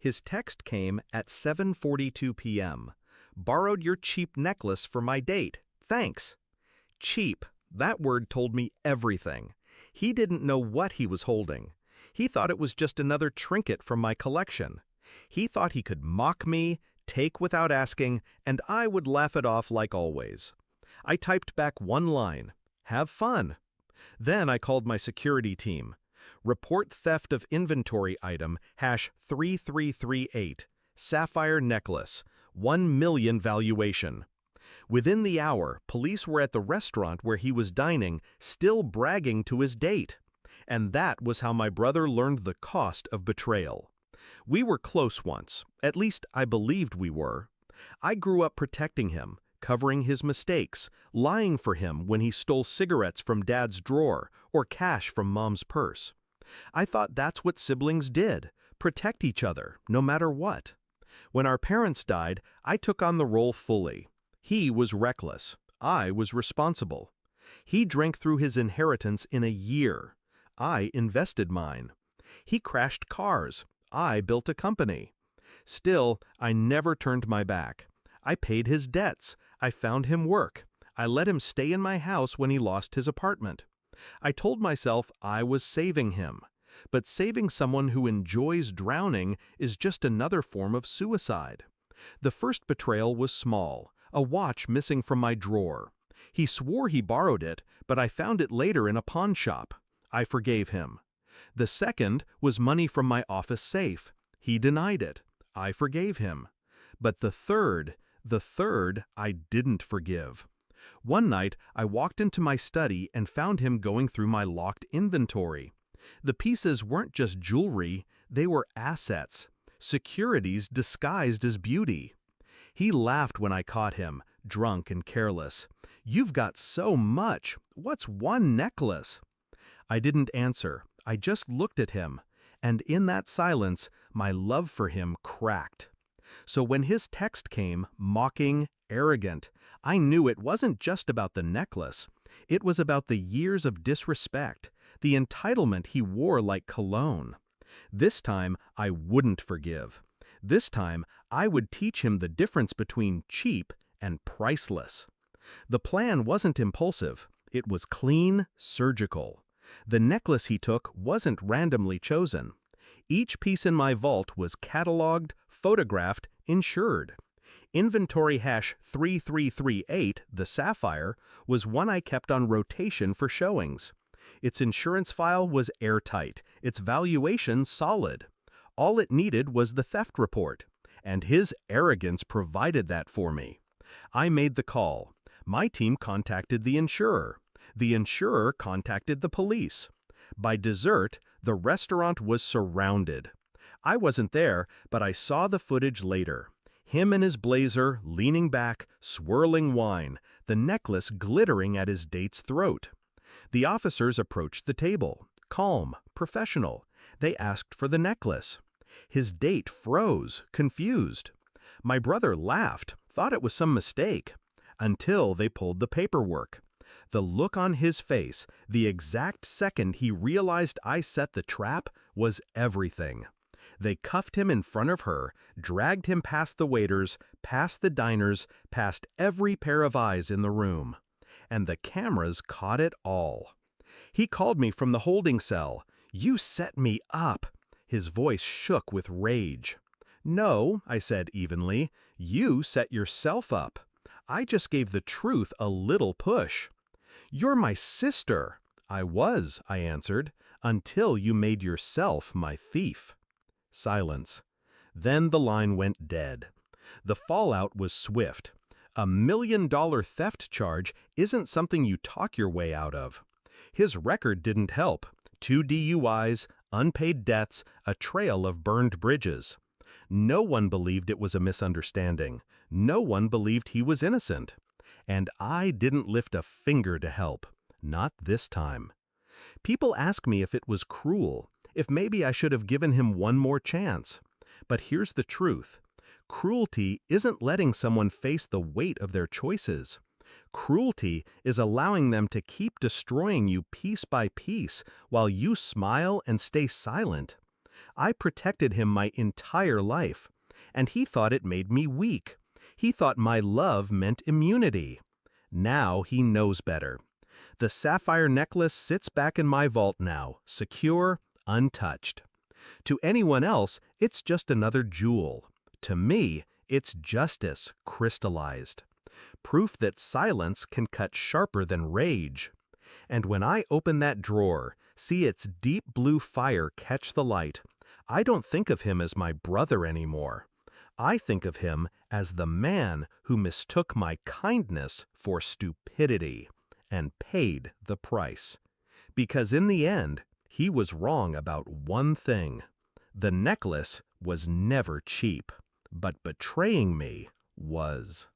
His text came at 7:42 p.m. Borrowed your cheap necklace for my date. Thanks. Cheap. That word told me everything. He didn't know what he was holding. He thought it was just another trinket from my collection. He thought he could mock me, take without asking, and I would laugh it off like always. I typed back one line, "Have fun." Then I called my security team. Report theft of inventory item #3338, sapphire necklace, 1 million valuation. Within the hour, police were at the restaurant where he was dining, still bragging to his date. And that was how my brother learned the cost of betrayal. We were close once, at least I believed we were. I grew up protecting him, covering his mistakes, lying for him when he stole cigarettes from Dad's drawer or cash from Mom's purse. I thought that's what siblings did, protect each other, no matter what. When our parents died, I took on the role fully. He was reckless. I was responsible. He drank through his inheritance in a year. I invested mine. He crashed cars. I built a company. Still, I never turned my back. I paid his debts. I found him work. I let him stay in my house when he lost his apartment. I told myself I was saving him. But saving someone who enjoys drowning is just another form of suicide. The first betrayal was small, a watch missing from my drawer. He swore he borrowed it, but I found it later in a pawn shop. I forgave him. The second was money from my office safe. He denied it. I forgave him. But the third I didn't forgive. One night, I walked into my study and found him going through my locked inventory. The pieces weren't just jewelry, they were assets, securities disguised as beauty. He laughed when I caught him, drunk and careless. "You've got so much. What's one necklace?" I didn't answer. I just looked at him, and in that silence, my love for him cracked. So when his text came, mocking, arrogant, I knew it wasn't just about the necklace. It was about the years of disrespect, the entitlement he wore like cologne. This time, I wouldn't forgive. This time, I would teach him the difference between cheap and priceless. The plan wasn't impulsive. It was clean, surgical. The necklace he took wasn't randomly chosen. Each piece in my vault was cataloged, photographed, insured. Inventory #3338, the sapphire, was one I kept on rotation for showings. Its insurance file was airtight, its valuation solid. All it needed was the theft report, and his arrogance provided that for me. I made the call. My team contacted the insurer. The insurer contacted the police. By dessert, the restaurant was surrounded. I wasn't there, but I saw the footage later. Him in his blazer, leaning back, swirling wine, the necklace glittering at his date's throat. The officers approached the table, calm, professional. They asked for the necklace. His date froze, confused. My brother laughed, thought it was some mistake, until they pulled the paperwork. The look on his face, the exact second he realized I set the trap, was everything. They cuffed him in front of her, dragged him past the waiters, past the diners, past every pair of eyes in the room. And the cameras caught it all. He called me from the holding cell. "You set me up." His voice shook with rage. "No," I said evenly, "you set yourself up. I just gave the truth a little push." "You're my sister." "I was," I answered, "until you made yourself my thief." Silence. Then the line went dead. The fallout was swift. $1 million theft charge isn't something you talk your way out of. His record didn't help. 2 DUIs, unpaid debts, a trail of burned bridges. No one believed it was a misunderstanding. No one believed he was innocent. And I didn't lift a finger to help. Not this time. People ask me if it was cruel, if maybe I should have given him one more chance. But here's the truth. Cruelty isn't letting someone face the weight of their choices. Cruelty is allowing them to keep destroying you piece by piece while you smile and stay silent. I protected him my entire life, and he thought it made me weak. He thought my love meant immunity. Now he knows better. The sapphire necklace sits back in my vault now, secure, untouched. To anyone else, it's just another jewel. To me, it's justice crystallized. Proof that silence can cut sharper than rage. And when I open that drawer, see its deep blue fire catch the light, I don't think of him as my brother anymore. I think of him as the man who mistook my kindness for stupidity and paid the price. Because in the end, he was wrong about one thing. The necklace was never cheap, but betraying me was.